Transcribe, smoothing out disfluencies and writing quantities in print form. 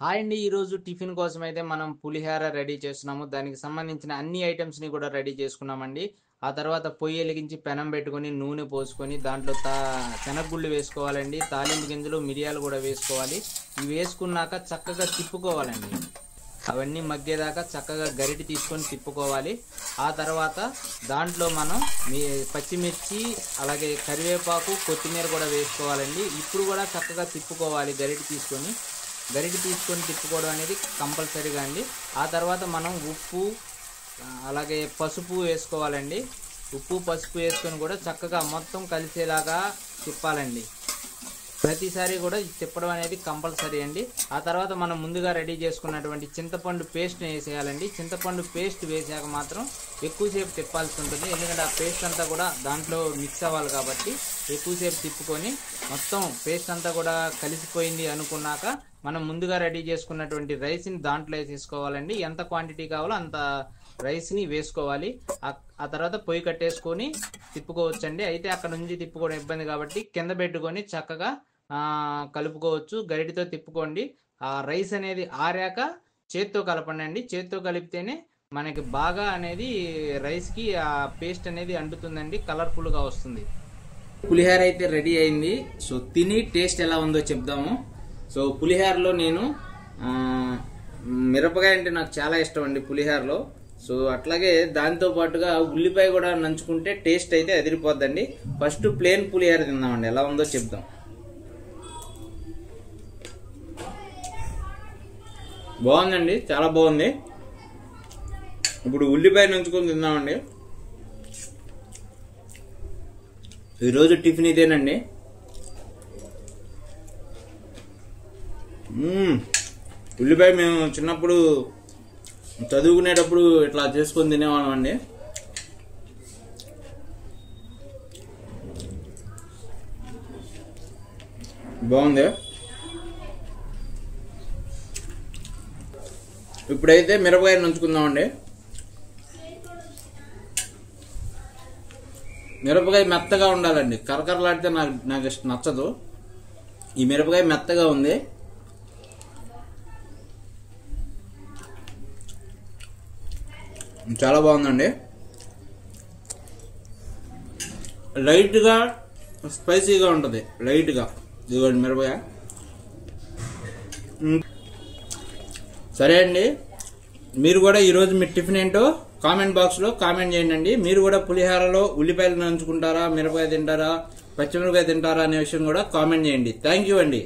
Hi అండి. ఈరోజు tiffin కోసం అయితే మనం పులిహోర రెడీ చేస్తున్నాము. దానికి సంబంధించిన అన్ని ఐటమ్స్‌ని కూడా రెడీ చేసుకున్నామండి. ఆ తర్వాత పొయ్యి ఎలిగించి పెనం పెట్టుకొని నూనె పోసుకొని దాంట్లో శనగగుళ్ళు వేసుకోవాలండి. తాలింపు గింజలు, మిరియాలు కూడా వేసుకోవాలి. ఇవి వేసుకున్నాక చక్కగా తిప్పుకోవాలండి. అవన్నీ మగ్గేదాకా చక్కగా గరిటె తీసుకొని తిప్పుకోవాలి. ఆ తర్వాత దాంట్లో మనం పచ్చిమిర్చి, అలాగే కరివేపాకు, కొత్తిమీర కూడా వేసుకోవాలండి. ఇప్పుడు కూడా చక్కగా తిప్పుకోవాలి గరిటె తీసుకొని తిప్పుకోవడం అనేది కంపల్సరీగా అండి. ఆ తర్వాత మనం ఉప్పు, అలాగే పసుపు వేసుకోవాలండి. ఉప్పు పసుపు వేసుకొని కూడా చక్కగా మొత్తం కలిసేలాగా తిప్పాలండి. ప్రతిసారి కూడా తిప్పడం అనేది కంపల్సరీ అండి. ఆ తర్వాత మనం ముందుగా రెడీ చేసుకున్నటువంటి చింతపండు పేస్ట్ని వేసేయాలండి. చింతపండు పేస్ట్ వేసాక మాత్రం ఎక్కువసేపు తిప్పాల్సి ఉంటుంది. ఎందుకంటే ఆ పేస్ట్ అంతా కూడా దాంట్లో మిక్స్ అవ్వాలి కాబట్టి ఎక్కువసేపు తిప్పుకొని మొత్తం పేస్ట్ అంతా కూడా కలిసిపోయింది అనుకున్నాక మనం ముందుగా రెడీ చేసుకున్నటువంటి రైస్ని దాంట్లో వేసేసుకోవాలండి. ఎంత క్వాంటిటీ కావాలో అంత రైస్ని వేసుకోవాలి. ఆ తర్వాత పొయ్యి కట్టేసుకొని తిప్పుకోవచ్చండి. అయితే అక్కడ నుంచి తిప్పుకోవడం ఇబ్బంది కాబట్టి కింద పెట్టుకొని చక్కగా కలుపుకోవచ్చు. గరిటితో తిప్పుకోండి. ఆ రైస్ అనేది ఆరాక చేత్తో కలపండి అండి. చేత్తో కలిపితేనే మనకి బాగా అనేది రైస్కి ఆ పేస్ట్ అనేది అంటుతుందండి, కలర్ఫుల్గా వస్తుంది. పులిహోర అయితే రెడీ అయింది. సో తిని టేస్ట్ ఎలా ఉందో చెప్దాము. సో పులిహోరలో నేను మిరపకాయ అంటే నాకు చాలా ఇష్టం అండి పులిహోరలో. సో అట్లాగే దాంతో పాటుగా ఉల్లిపాయ కూడా నంచుకుంటే టేస్ట్ అయితే అదిరిపోద్దండి. ఫస్ట్ ప్లేన్ పులిహోర తిందామండి, ఎలా ఉందో చెప్దాం. బాగుందండి, చాలా బాగుంది. ఇప్పుడు ఉల్లిపాయ నంచుకొని తిందామండి. ఈరోజు టిఫిన్ ఇదేనండి. ఉల్లిపాయ మేము చిన్నప్పుడు చదువుకునేటప్పుడు ఇట్లా చేసుకొని తినేవాళ్ళం అండి. బాగుంది. ఇప్పుడైతే మిరపకాయ నంచుకుందామండి. మిరపకాయ మెత్తగా ఉండాలండి, కరకరలాడితే నాకు నచ్చదు. ఈ మిరపకాయ మెత్తగా ఉంది. చాలా బాగుందండి. లైట్గా స్పైసీగా ఉంటుంది, లైట్గా. ఇదిగోండి మిరపకాయ. సరే అండి, మీరు కూడా ఈరోజు మీ టిఫిన్ ఏంటో కామెంట్ బాక్స్లో కామెంట్ చేయండి. మీరు కూడా పులిహోరలో ఉల్లిపాయలు నంచుకుంటారా, మిరపకాయ తింటారా, పచ్చిమిరపకాయ తింటారా అనే విషయం కూడా కామెంట్ చేయండి. థ్యాంక్ యూ అండి.